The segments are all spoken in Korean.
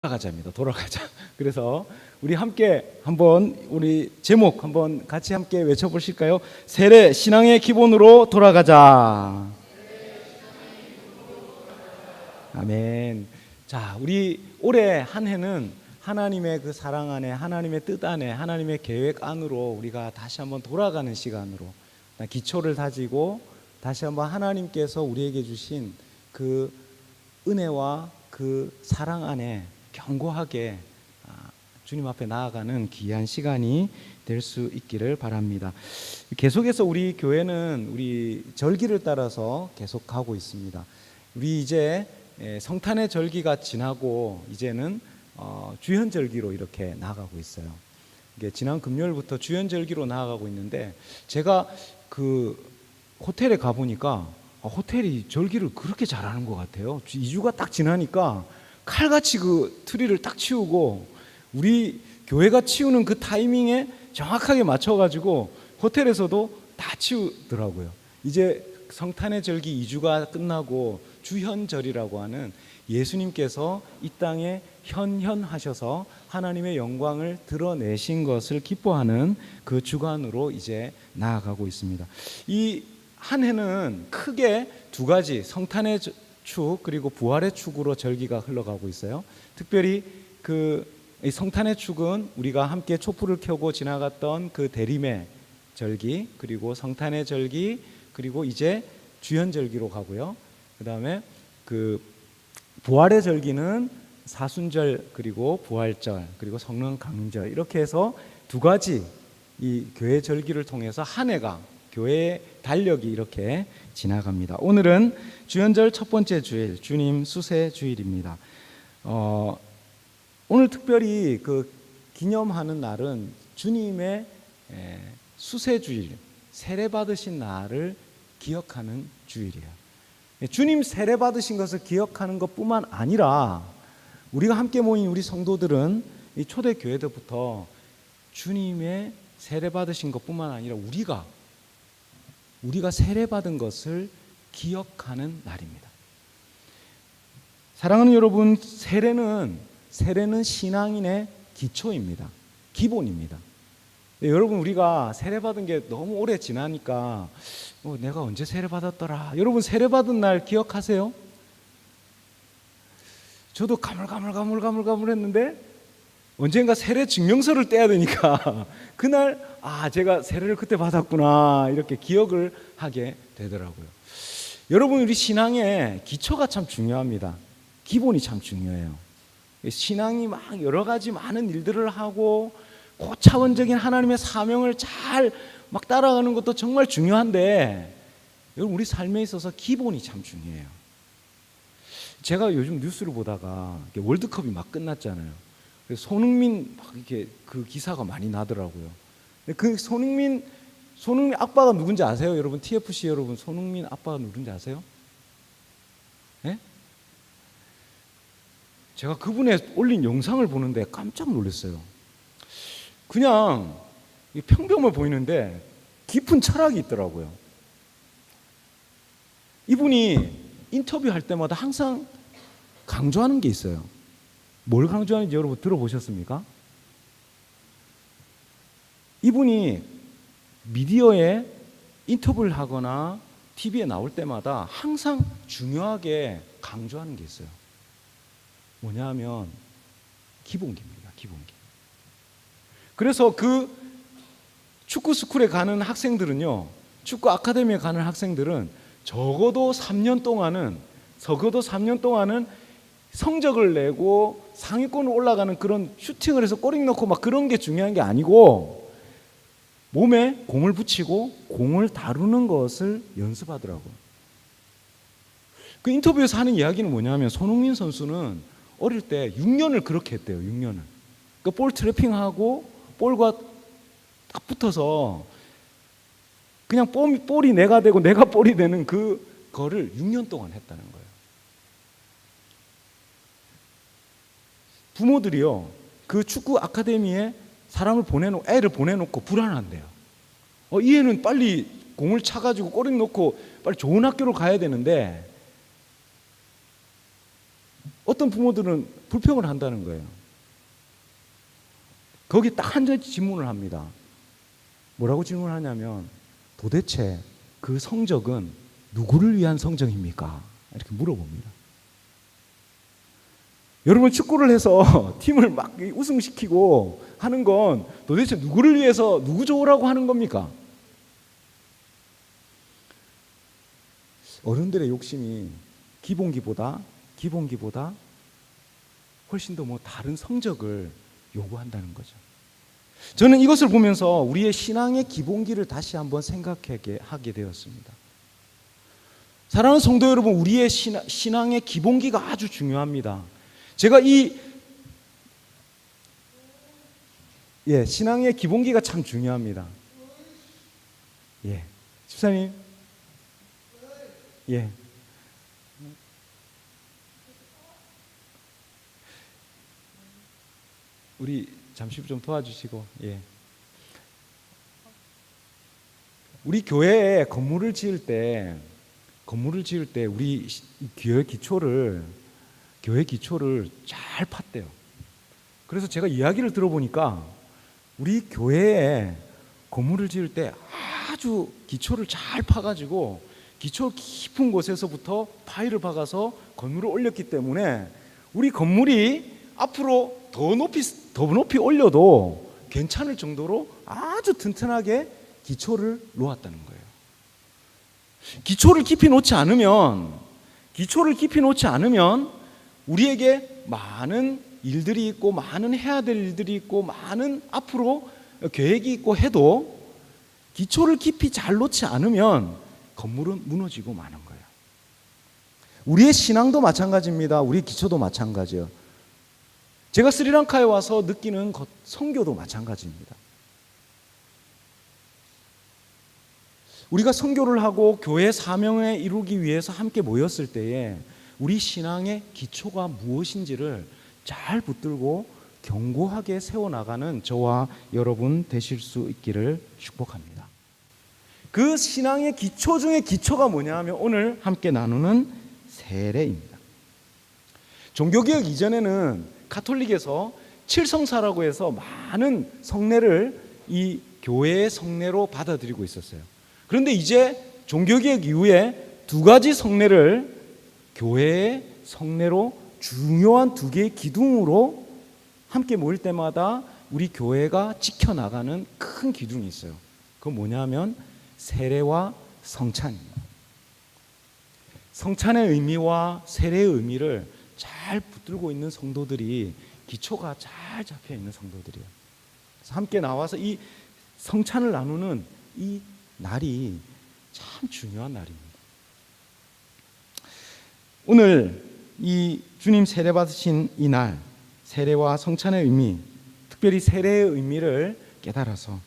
돌아가자입니다. 돌아가자. 그래서 우리 함께 한번 우리 제목 한번 같이 함께 외쳐보실까요? 세례 신앙의 기본으로 돌아가자. 아멘. 자, 우리 올해 한 해는 하나님의 그 사랑 안에, 하나님의 뜻 안에, 하나님의 계획 안으로 우리가 다시 한번 돌아가는 시간으로 기초를 다지고 다시 한번 하나님께서 우리에게 주신 그 은혜와 그 사랑 안에 견고하게 주님 앞에 나아가는 귀한 시간이 될 수 있기를 바랍니다. 계속해서 우리 교회는 우리 절기를 따라서 계속 가고 있습니다. 우리 이제 성탄의 절기가 지나고 이제는 주현절기로 이렇게 나아가고 있어요. 이게 지난 금요일부터 주현절기로 나아가고 있는데 제가 그 호텔에 가보니까 호텔이 절기를 그렇게 잘하는 것 같아요. 2주가 딱 지나니까 칼같이 그 트리를 딱 치우고 우리 교회가 치우는 그 타이밍에 정확하게 맞춰가지고 호텔에서도 다 치우더라고요. 이제 성탄의 절기 2주가 끝나고 주현절이라고 하는 예수님께서 이 땅에 현현하셔서 하나님의 영광을 드러내신 것을 기뻐하는 그 주간으로 이제 나아가고 있습니다. 이 한 해는 크게 두 가지 성탄의 축 그리고 부활의 축으로 절기가 흘러가고 있어요. 특별히 그 성탄의 축은 우리가 함께 촛불을 켜고 지나갔던 그 대림의 절기, 그리고 성탄의 절기, 그리고 이제 주현절기로 가고요. 그 다음에 그 부활의 절기는 사순절, 그리고 부활절, 그리고 성령 강림절, 이렇게 해서 두 가지 이 교회 절기를 통해서 한 해가 교회의 달력이 이렇게 지나갑니다. 오늘은 주현절 첫 번째 주일, 주님 수세 주일입니다. 오늘 특별히 그 기념하는 날은 주님의 수세 주일, 세례 받으신 날을 기억하는 주일이에요. 주님 세례 받으신 것을 기억하는 것뿐만 아니라 우리가 함께 모인 우리 성도들은 이 초대 교회 때부터 주님의 세례 받으신 것뿐만 아니라 우리가 세례 받은 것을 기억하는 날입니다. 사랑하는 여러분, 세례는 신앙인의 기초입니다. 기본입니다. 여러분, 우리가 세례 받은 게 너무 오래 지나니까 내가 언제 세례 받았더라. 여러분, 세례 받은 날 기억하세요? 저도 가물가물했는데 언젠가 세례 증명서를 떼야 되니까 그날 제가 세례를 그때 받았구나 이렇게 기억을 하게 되더라고요. 여러분, 우리 신앙의 기초가 참 중요합니다. 기본이 참 중요해요. 신앙이 막 여러 가지 많은 일들을 하고 고차원적인 하나님의 사명을 잘 막 따라가는 것도 정말 중요한데 여러분, 우리 삶에 있어서 기본이 참 중요해요. 제가 요즘 뉴스를 보다가 월드컵이 막 끝났잖아요. 손흥민 막 이렇게 그 기사가 많이 나더라고요. 그 손흥민 아빠가 누군지 아세요? 여러분, TFC 여러분, 손흥민 아빠가 누군지 아세요? 네? 제가 그분의 올린 영상을 보는데 깜짝 놀랐어요. 그냥 평범해 보이는데 깊은 철학이 있더라고요. 이분이 인터뷰할 때마다 항상 강조하는 게 있어요. 뭘 강조하는지 여러분 들어보셨습니까? 이분이 미디어에 인터뷰를 하거나 TV에 나올 때마다 항상 중요하게 강조하는 게 있어요. 뭐냐 하면 기본기입니다. 기본기. 그래서 그 축구 스쿨에 가는 학생들은요, 축구 아카데미에 가는 학생들은 적어도 3년 동안은 성적을 내고 상위권으로 올라가는 그런 슈팅을 해서 골 넣고 막 그런 게 중요한 게 아니고 몸에 공을 붙이고 공을 다루는 것을 연습하더라고요. 그 인터뷰에서 하는 이야기는 뭐냐면 손흥민 선수는 어릴 때 6년을 그렇게 했대요. 6년을. 그러니까 볼 트래핑하고 볼과 딱 붙어서 그냥 볼이 내가 되고 내가 볼이 되는 그거를 6년 동안 했다는 거예요. 부모들이요, 그 축구 아카데미에 애를 보내놓고 불안한대요. 이 애는 빨리 공을 차가지고 골을 넣고 빨리 좋은 학교로 가야 되는데 어떤 부모들은 불평을 한다는 거예요. 거기 딱 한 가지 질문을 합니다. 뭐라고 질문하냐면 도대체 그 성적은 누구를 위한 성적입니까? 이렇게 물어봅니다. 여러분, 축구를 해서 팀을 막 우승시키고 하는 건 도대체 누구를 위해서, 누구 좋으라고 하는 겁니까? 어른들의 욕심이 기본기보다 훨씬 더 다른 성적을 요구한다는 거죠. 저는 이것을 보면서 우리의 신앙의 기본기를 다시 한번 생각하게 되었습니다. 사랑하는 성도 여러분, 우리의 신앙의 기본기가 아주 중요합니다. 제가 신앙의 기본기가 참 중요합니다. 집사님, 우리 잠시 좀 도와주시고, 우리 교회에 건물을 지을 때 우리 교회 기초를 잘 팠대요. 그래서 제가 이야기를 들어보니까 우리 교회에 건물을 지을 때 아주 기초를 잘 파가지고 기초 깊은 곳에서부터 파이를 박아서 건물을 올렸기 때문에 우리 건물이 앞으로 더 높이 올려도 괜찮을 정도로 아주 튼튼하게 기초를 놓았다는 거예요. 기초를 깊이 놓지 않으면 우리에게 많은 일들이 있고 많은 해야 될 일들이 있고 많은 앞으로 계획이 있고 해도 기초를 깊이 잘 놓지 않으면 건물은 무너지고 마는 거예요. 우리의 신앙도 마찬가지입니다. 우리 기초도 마찬가지예요. 제가 스리랑카에 와서 느끼는 선교도 마찬가지입니다. 우리가 선교를 하고 교회 사명을 이루기 위해서 함께 모였을 때에 우리 신앙의 기초가 무엇인지를 잘 붙들고 견고하게 세워나가는 저와 여러분 되실 수 있기를 축복합니다. 그 신앙의 기초 중에 기초가 뭐냐 하면 오늘 함께 나누는 세례입니다. 종교개혁 이전에는 가톨릭에서 칠성사라고 해서 많은 성례를 이 교회의 성례로 받아들이고 있었어요. 그런데 이제 종교개혁 이후에 두 가지 성례를 교회의 성례로 중요한 두 개의 기둥으로 함께 모일 때마다 우리 교회가 지켜나가는 큰 기둥이 있어요. 그건 뭐냐면 세례와 성찬입니다. 성찬의 의미와 세례의 의미를 잘 붙들고 있는 성도들이 기초가 잘 잡혀 있는 성도들이에요. 그래서 함께 나와서 이 성찬을 나누는 이 날이 참 중요한 날입니다. 오늘 이 주님 세례 받으신 이 날, 세례와 성찬의 의미, 특별히 세례의 의미를 깨달아서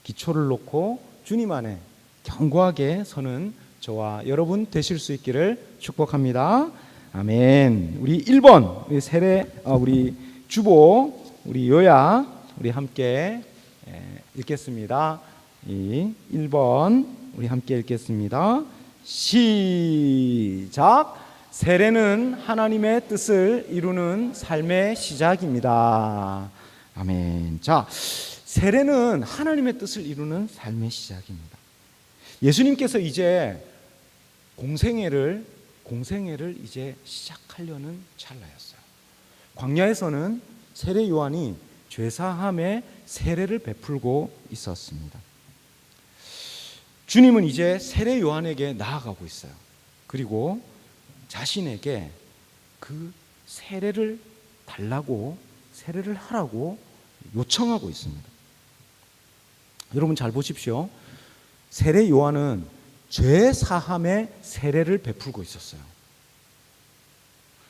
기초를 놓고 주님 안에 견고하게 서는 저와 여러분 되실 수 있기를 축복합니다. 아멘. 우리 1번 우리 세례 우리 주보 우리 요야 우리 함께 읽겠습니다. 이 1번 우리 함께 읽겠습니다. 시작. 세례는 하나님의 뜻을 이루는 삶의 시작입니다. 아멘. 자, 세례는 하나님의 뜻을 이루는 삶의 시작입니다. 예수님께서 이제 공생애를 이제 시작하려는 찰나였어요. 광야에서는 세례 요한이 죄사함의 세례를 베풀고 있었습니다. 주님은 이제 세례 요한에게 나아가고 있어요. 그리고 자신에게 그 세례를 달라고, 세례를 하라고 요청하고 있습니다. 여러분 잘 보십시오. 세례 요한은 죄 사함의 세례를 베풀고 있었어요.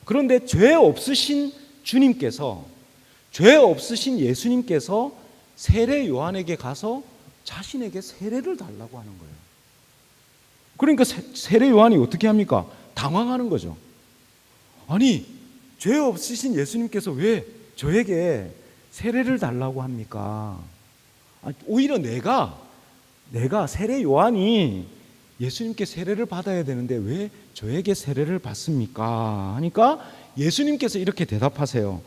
그런데 죄 없으신 주님께서, 죄 없으신 예수님께서 세례 요한에게 가서 자신에게 세례를 달라고 하는 거예요. 그러니까 세례 요한이 어떻게 합니까? 당황하는 거죠. 아니, 죄 없으신 예수님께서 왜 저에게 세례를 달라고 합니까? 오히려 내가 세례 요한이 예수님께 세례를 받아야 되는데 왜 저에게 세례를 받습니까? 하니까 예수님께서 이렇게 대답하세요.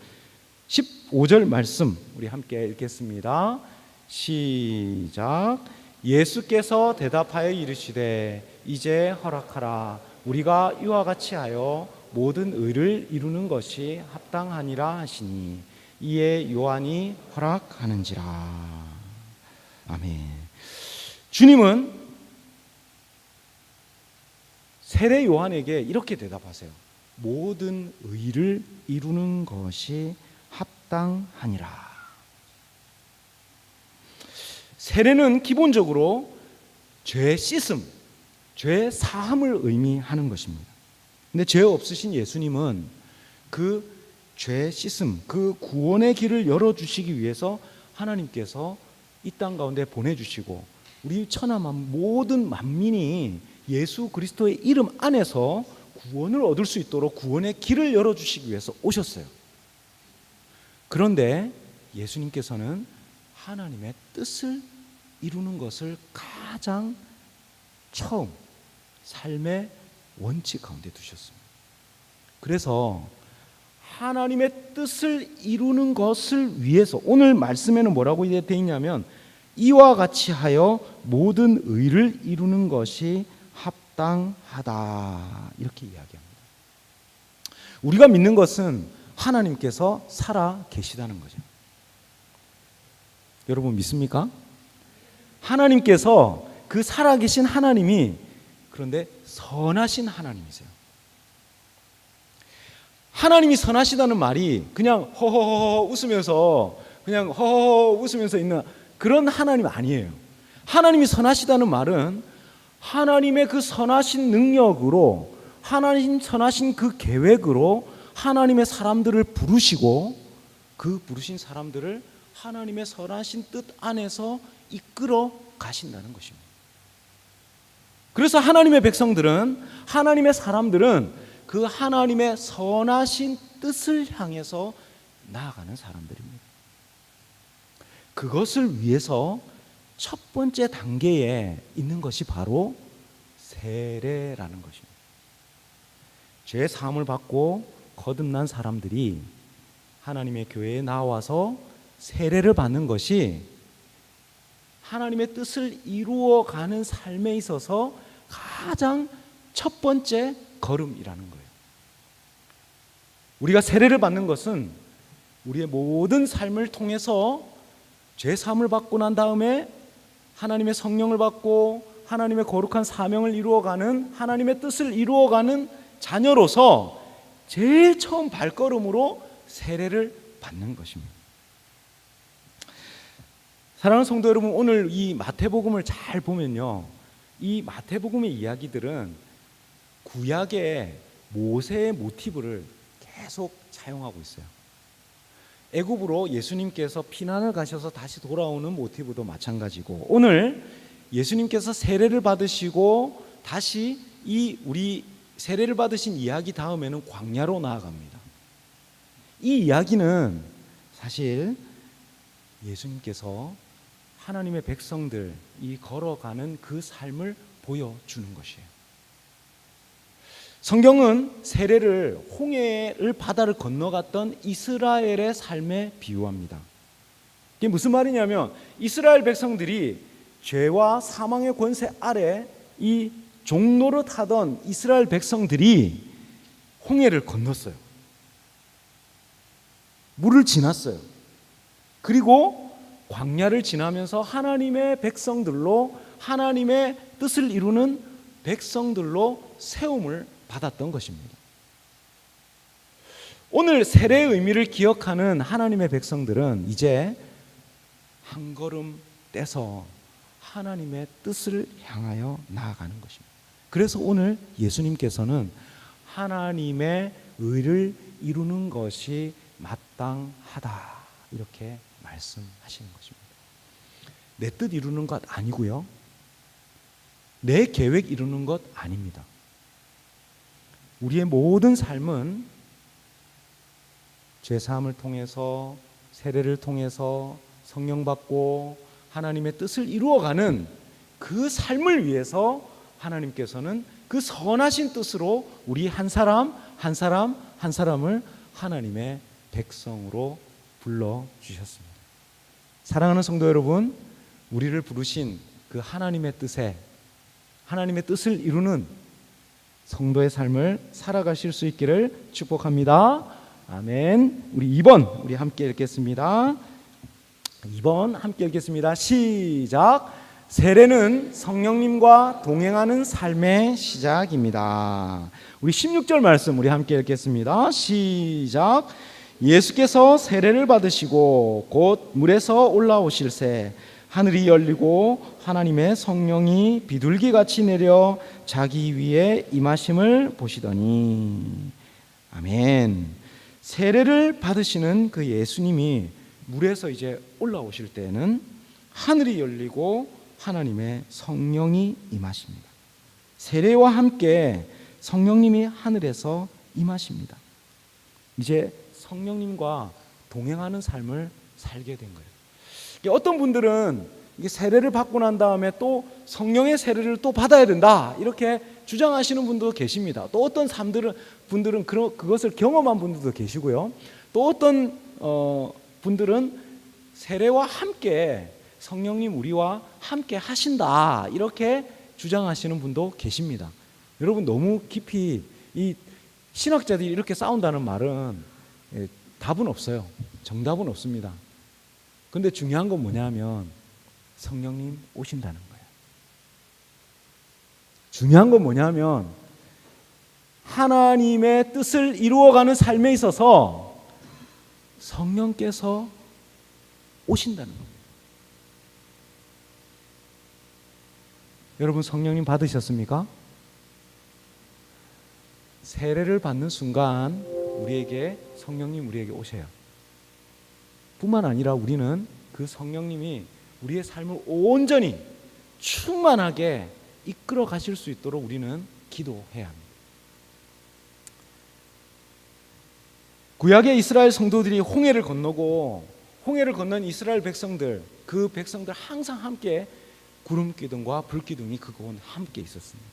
15절 말씀 우리 함께 읽겠습니다. 시작. 예수께서 대답하여 이르시되 이제 허락하라. 우리가 이와 같이 하여 모든 의를 이루는 것이 합당하니라 하시니 이에 요한이 허락하는지라. 아멘. 주님은 세례 요한에게 이렇게 대답하세요. 모든 의를 이루는 것이 합당하니라. 세례는 기본적으로 죄 씻음, 죄 사함을 의미하는 것입니다. 근데 죄 없으신 예수님은 그 죄 씻음, 그 구원의 길을 열어주시기 위해서 하나님께서 이 땅 가운데 보내주시고 우리 천하만 모든 만민이 예수 그리스도의 이름 안에서 구원을 얻을 수 있도록 구원의 길을 열어주시기 위해서 오셨어요. 그런데 예수님께서는 하나님의 뜻을 이루는 것을 가장 처음 삶의 원칙 가운데 두셨습니다. 그래서 하나님의 뜻을 이루는 것을 위해서 오늘 말씀에는 뭐라고 되어 있냐면 이와 같이 하여 모든 의를 이루는 것이 합당하다 이렇게 이야기합니다. 우리가 믿는 것은 하나님께서 살아 계시다는 거죠. 여러분 믿습니까? 하나님께서 그 살아계신 하나님이 그런데 선하신 하나님이세요. 하나님이 선하시다는 말이 그냥 허허허 웃으면서 그냥 허허허 웃으면서 있는 그런 하나님 아니에요. 하나님이 선하시다는 말은 하나님의 그 선하신 능력으로 하나님 선하신 그 계획으로 하나님의 사람들을 부르시고 그 부르신 사람들을 하나님의 선하신 뜻 안에서 이끌어 가신다는 것입니다. 그래서 하나님의 백성들은 하나님의 사람들은 그 하나님의 선하신 뜻을 향해서 나아가는 사람들입니다. 그것을 위해서 첫 번째 단계에 있는 것이 바로 세례라는 것입니다. 죄 사함을 받고 거듭난 사람들이 하나님의 교회에 나와서 세례를 받는 것이 하나님의 뜻을 이루어가는 삶에 있어서 가장 첫 번째 걸음이라는 거예요. 우리가 세례를 받는 것은 우리의 모든 삶을 통해서 죄 사함을 받고 난 다음에 하나님의 성령을 받고 하나님의 거룩한 사명을 이루어가는 하나님의 뜻을 이루어가는 자녀로서 제일 처음 발걸음으로 세례를 받는 것입니다. 사랑하는 성도 여러분, 오늘 이 마태복음을 잘 보면요, 이 마태복음의 이야기들은 구약의 모세의 모티브를 계속 사용하고 있어요. 애굽으로 예수님께서 피난을 가셔서 다시 돌아오는 모티브도 마찬가지고, 오늘 예수님께서 세례를 받으시고 다시 이 우리 세례를 받으신 이야기 다음에는 광야로 나아갑니다. 이 이야기는 사실 예수님께서 하나님의 백성들이 걸어가는 그 삶을 보여주는 것이에요. 성경은 세례를 홍해를 바다를 건너갔던 이스라엘의 삶에 비유합니다. 이게 무슨 말이냐면 이스라엘 백성들이 죄와 사망의 권세 아래 이 종로를 타던 이스라엘 백성들이 홍해를 건넜어요. 물을 지났어요. 그리고 광야를 지나면서 하나님의 백성들로 하나님의 뜻을 이루는 백성들로 세움을 받았던 것입니다. 오늘 세례의 의미를 기억하는 하나님의 백성들은 이제 한 걸음 떼서 하나님의 뜻을 향하여 나아가는 것입니다. 그래서 오늘 예수님께서는 하나님의 의를 이루는 것이 마땅하다 이렇게 말씀하시는 것입니다. 내 뜻 이루는 것 아니고요, 내 계획 이루는 것 아닙니다. 우리의 모든 삶은 죄사함을 통해서 세례를 통해서 성령 받고 하나님의 뜻을 이루어가는 그 삶을 위해서 하나님께서는 그 선하신 뜻으로 우리 한 사람 한 사람 한 사람을 하나님의 백성으로 불러주셨습니다. 사랑하는 성도 여러분, 우리를 부르신 그 하나님의 뜻에, 하나님의 뜻을 이루는 성도의 삶을 살아가실 수 있기를 축복합니다. 아멘. 우리 2번 우리 함께 읽겠습니다. 2번 함께 읽겠습니다. 시작. 세례는 성령님과 동행하는 삶의 시작입니다. 우리 16절 말씀 우리 함께 읽겠습니다. 시작. 예수께서 세례를 받으시고 곧 물에서 올라오실새 하늘이 열리고 하나님의 성령이 비둘기같이 내려 자기 위에 임하심을 보시더니. 아멘. 세례를 받으시는 그 예수님이 물에서 이제 올라오실 때는 하늘이 열리고 하나님의 성령이 임하십니다. 세례와 함께 성령님이 하늘에서 임하십니다. 이제 성령님과 동행하는 삶을 살게 된 거예요. 어떤 분들은 이게 세례를 받고 난 다음에 또 성령의 세례를 또 받아야 된다 이렇게 주장하시는 분도 계십니다. 또 어떤 분들은 그것을 경험한 분들도 계시고요. 또 어떤 분들은 세례와 함께 성령님 우리와 함께 하신다 이렇게 주장하시는 분도 계십니다. 여러분, 너무 깊이 이 신학자들이 이렇게 싸운다는 말은 답은 없어요. 정답은 없습니다. 근데 중요한 건 뭐냐면 성령님 오신다는 거예요. 중요한 건 뭐냐면 하나님의 뜻을 이루어가는 삶에 있어서 성령께서 오신다는 겁니다. 여러분, 성령님 받으셨습니까? 세례를 받는 순간 우리에게 성령님 우리에게 오셔요. 뿐만 아니라 우리는 그 성령님이 우리의 삶을 온전히 충만하게 이끌어 가실 수 있도록 우리는 기도해야 합니다. 구약의 이스라엘 성도들이 홍해를 건너고 홍해를 건넌 이스라엘 백성들, 그 백성들 항상 함께 구름 기둥과 불 기둥이 그곳 함께 있었습니다.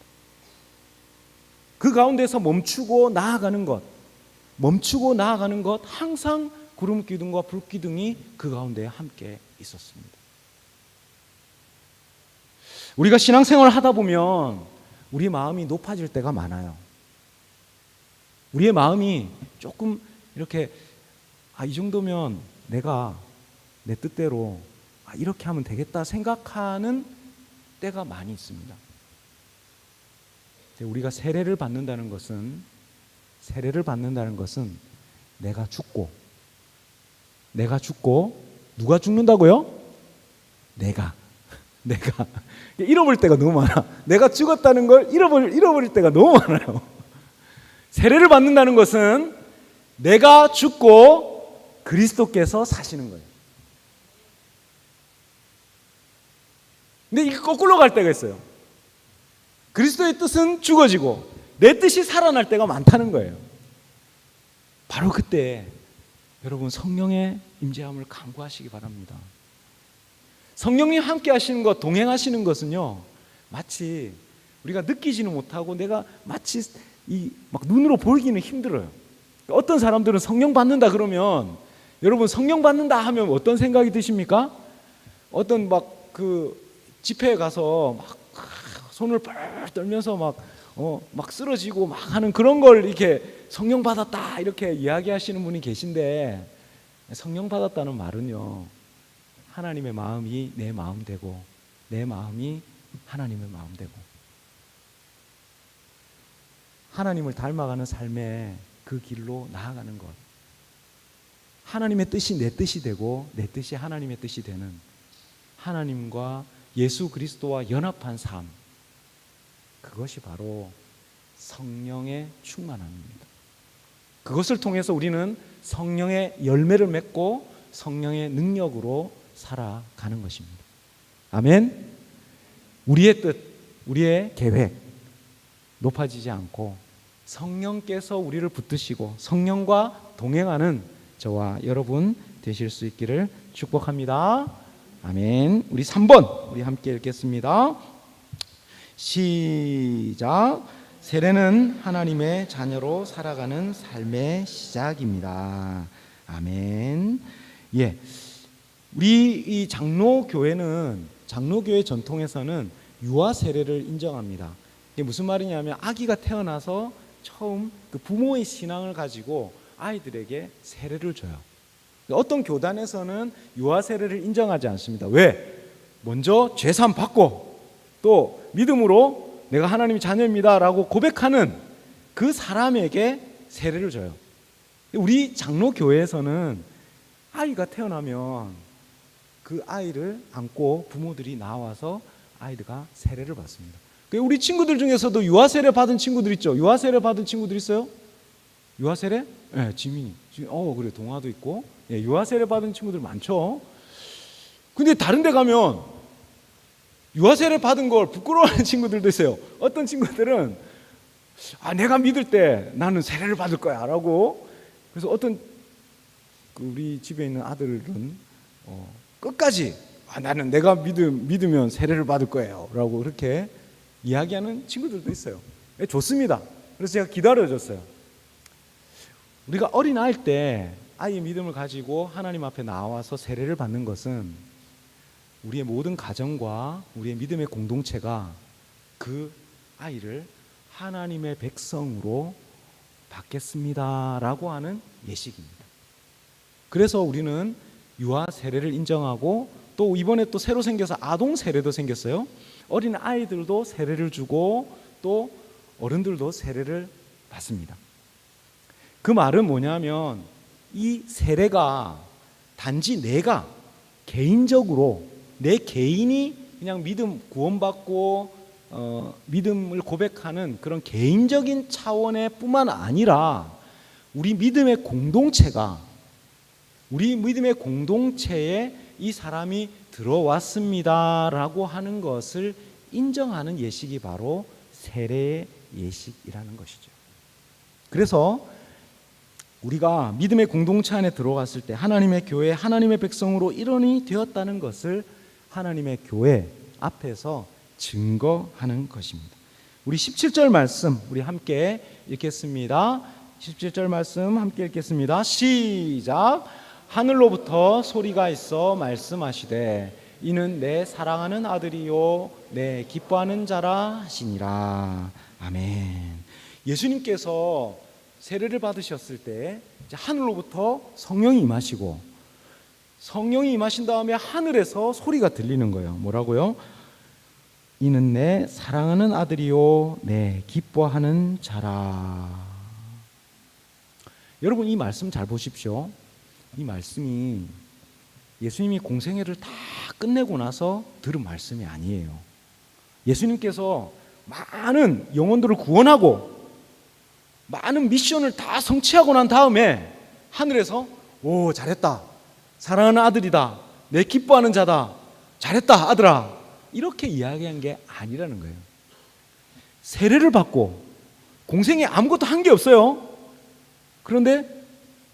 그 가운데서 멈추고 나아가는 것, 항상 구름 기둥과 불 기둥이 그 가운데 함께 있었습니다. 우리가 신앙생활을 하다 보면 우리 마음이 높아질 때가 많아요. 우리의 마음이 조금 이렇게 이 정도면 내가 내 뜻대로 이렇게 하면 되겠다 생각하는 때가 많이 있습니다. 우리가 세례를 받는다는 것은 내가 죽고 누가 죽는다고요? 내가 잃어버릴 때가 너무 많아. 내가 죽었다는 걸 잃어버릴 때가 너무 많아요. 세례를 받는다는 것은 내가 죽고 그리스도께서 사시는 거예요. 근데 이게 거꾸로 갈 때가 있어요. 그리스도의 뜻은 죽어지고 내 뜻이 살아날 때가 많다는 거예요. 바로 그때 여러분 성령의 임재함을 간구하시기 바랍니다. 성령님 함께 하시는 것, 동행하시는 것은요, 마치 우리가 느끼지는 못하고 내가 마치 막 눈으로 보기는 힘들어요. 어떤 사람들은 성령 받는다 그러면, 여러분 성령 받는다 하면 어떤 생각이 드십니까? 어떤 막 그 집회에 가서 막 손을 뻘 떨면서 막 쓰러지고 막 하는 그런 걸 이렇게 성령 받았다 이렇게 이야기하시는 분이 계신데, 성령 받았다는 말은요, 하나님의 마음이 내 마음 되고 내 마음이 하나님의 마음 되고 하나님을 닮아가는 삶의 그 길로 나아가는 것, 하나님의 뜻이 내 뜻이 되고 내 뜻이 하나님의 뜻이 되는, 하나님과 예수 그리스도와 연합한 삶, 그것이 바로 성령의 충만함입니다. 그것을 통해서 우리는 성령의 열매를 맺고 성령의 능력으로 살아가는 것입니다. 아멘. 우리의 뜻, 우리의 계획 높아지지 않고 성령께서 우리를 붙드시고 성령과 동행하는 저와 여러분 되실 수 있기를 축복합니다. 아멘. 우리 3번 우리 함께 읽겠습니다. 시작. 세례는 하나님의 자녀로 살아가는 삶의 시작입니다. 아멘. 예, 우리 이 장로교회는 장로교회 전통에서는 유아 세례를 인정합니다. 이게 무슨 말이냐면 아기가 태어나서 처음 그 부모의 신앙을 가지고 아이들에게 세례를 줘요. 어떤 교단에서는 유아 세례를 인정하지 않습니다. 왜? 먼저 죄사함 받고 또 믿음으로 내가 하나님의 자녀입니다 라고 고백하는 그 사람에게 세례를 줘요. 우리 장로교회에서는 아이가 태어나면 그 아이를 안고 부모들이 나와서 아이가 세례를 받습니다. 우리 친구들 중에서도 유아 세례 받은 친구들 있죠? 유아 세례 받은 친구들 있어요? 유아 세례? 네, 지민이. 그래, 동아도 있고. 예, 유아 세례 받은 친구들 많죠. 근데 다른 데 가면 유아 세례 받은 걸 부끄러워하는 친구들도 있어요. 어떤 친구들은 내가 믿을 때 나는 세례를 받을 거야 라고. 그래서 어떤 우리 집에 있는 아들은 끝까지 나는 내가 믿으면 세례를 받을 거예요 라고 그렇게 이야기하는 친구들도 있어요. 좋습니다. 그래서 제가 기다려줬어요. 우리가 어린아이일 때 아이의 믿음을 가지고 하나님 앞에 나와서 세례를 받는 것은 우리의 모든 가정과 우리의 믿음의 공동체가 그 아이를 하나님의 백성으로 받겠습니다 라고 하는 예식입니다. 그래서 우리는 유아 세례를 인정하고 또 이번에 또 새로 생겨서 아동 세례도 생겼어요. 어린 아이들도 세례를 주고 또 어른들도 세례를 받습니다. 그 말은 뭐냐면 이 세례가 단지 내가 개인적으로 내 개인이 그냥 믿음 구원받고 믿음을 고백하는 그런 개인적인 차원의 뿐만 아니라 우리 믿음의 공동체에 이 사람이 들어왔습니다라고 하는 것을 인정하는 예식이 바로 세례의 예식이라는 것이죠. 그래서 우리가 믿음의 공동체 안에 들어갔을 때 하나님의 교회, 하나님의 백성으로 일원이 되었다는 것을 하나님의 교회 앞에서 증거하는 것입니다. 우리 17절 말씀 우리 함께 읽겠습니다. 17절 말씀 함께 읽겠습니다. 시작. 하늘로부터 소리가 있어 말씀하시되 이는 내 사랑하는 아들이요 내 기뻐하는 자라 하시니라. 아멘. 예수님께서 세례를 받으셨을 때 하늘로부터 성령이 임하시고 성령이 임하신 다음에 하늘에서 소리가 들리는 거예요. 뭐라고요? 이는 내 사랑하는 아들이요 내 기뻐하는 자라. 여러분 이 말씀 잘 보십시오. 이 말씀이 예수님이 공생애를 다 끝내고 나서 들은 말씀이 아니에요. 예수님께서 많은 영혼들을 구원하고 많은 미션을 다 성취하고 난 다음에 하늘에서 오 잘했다 사랑하는 아들이다 내 기뻐하는 자다 잘했다 아들아 이렇게 이야기한 게 아니라는 거예요. 세례를 받고 공생에 아무것도 한 게 없어요. 그런데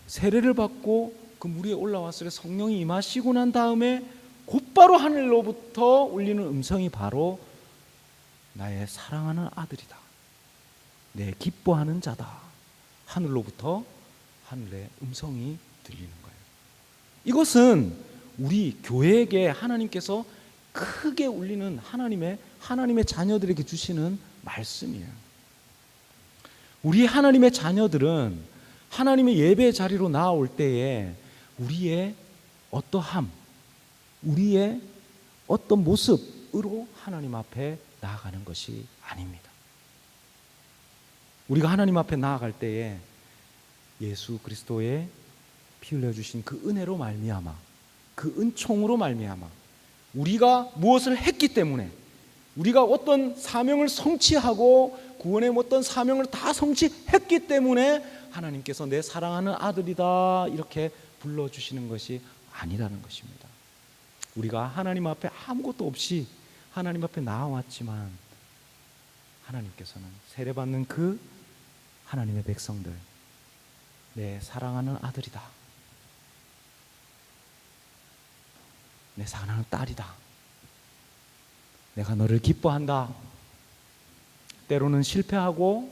세례를 받고 그 물 위에 올라왔을 때 성령이 임하시고 난 다음에 곧바로 하늘로부터 울리는 음성이 바로 나의 사랑하는 아들이다 내 기뻐하는 자다. 하늘로부터 하늘의 음성이 들리는 거예요. 이것은 우리 교회에게 하나님께서 크게 울리는 하나님의 자녀들에게 주시는 말씀이에요. 우리 하나님의 자녀들은 하나님의 예배 자리로 나올 때에 우리의 어떠함, 우리의 어떤 모습으로 하나님 앞에 나아가는 것이 아닙니다. 우리가 하나님 앞에 나아갈 때에 예수 그리스도의 피 흘려주신 그 은혜로 말미암아 그 은총으로 말미암아 우리가 무엇을 했기 때문에 우리가 어떤 사명을 성취하고 구원의 어떤 사명을 다 성취했기 때문에 하나님께서 내 사랑하는 아들이다 이렇게 불러주시는 것이 아니라는 것입니다. 우리가 하나님 앞에 아무것도 없이 하나님 앞에 나와왔지만 하나님께서는 세례받는 그 하나님의 백성들 내 사랑하는 아들이다 내 사랑하는 딸이다 내가 너를 기뻐한다 때로는 실패하고,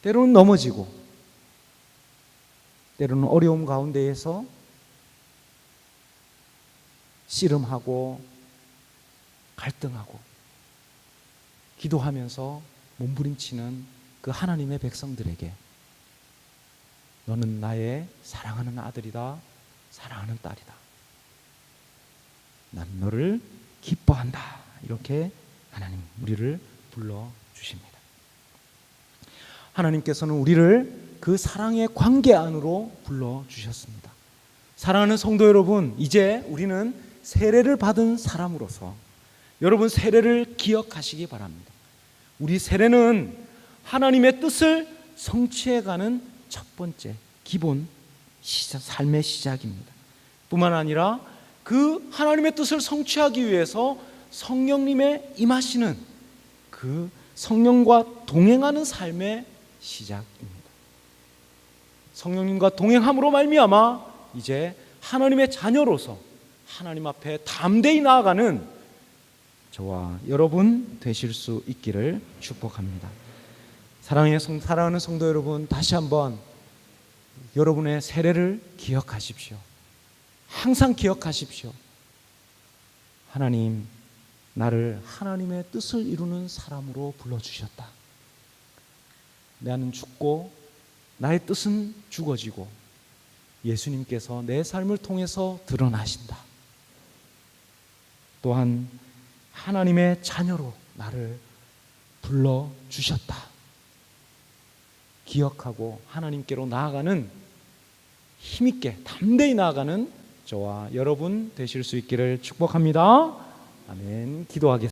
때로는 넘어지고, 때로는 어려움 가운데에서 씨름하고 갈등하고 기도하면서 몸부림치는 그 하나님의 백성들에게 너는 나의 사랑하는 아들이다, 사랑하는 딸이다, 난 너를 기뻐한다, 이렇게 하나님 우리를 불러주십니다. 하나님께서는 우리를 그 사랑의 관계 안으로 불러주셨습니다. 사랑하는 성도 여러분, 이제 우리는 세례를 받은 사람으로서 여러분 세례를 기억하시기 바랍니다. 우리 세례는 하나님의 뜻을 성취해가는 첫 번째 기본 삶의 시작입니다. 뿐만 아니라 그 하나님의 뜻을 성취하기 위해서 성령님의 임하시는 그 성령과 동행하는 삶의 시작입니다. 성령님과 동행함으로 말미암아 이제 하나님의 자녀로서 하나님 앞에 담대히 나아가는 저와 여러분 되실 수 있기를 축복합니다. 사랑하는 성도 여러분, 다시 한번 여러분의 세례를 기억하십시오. 항상 기억하십시오. 하나님, 나를 하나님의 뜻을 이루는 사람으로 불러주셨다. 나는 죽고 나의 뜻은 죽어지고 예수님께서 내 삶을 통해서 드러나신다. 또한 하나님의 자녀로 나를 불러주셨다. 기억하고 하나님께로 나아가는, 힘있게 담대히 나아가는 저와 여러분 되실 수 있기를 축복합니다. 아멘. 기도하겠습니다.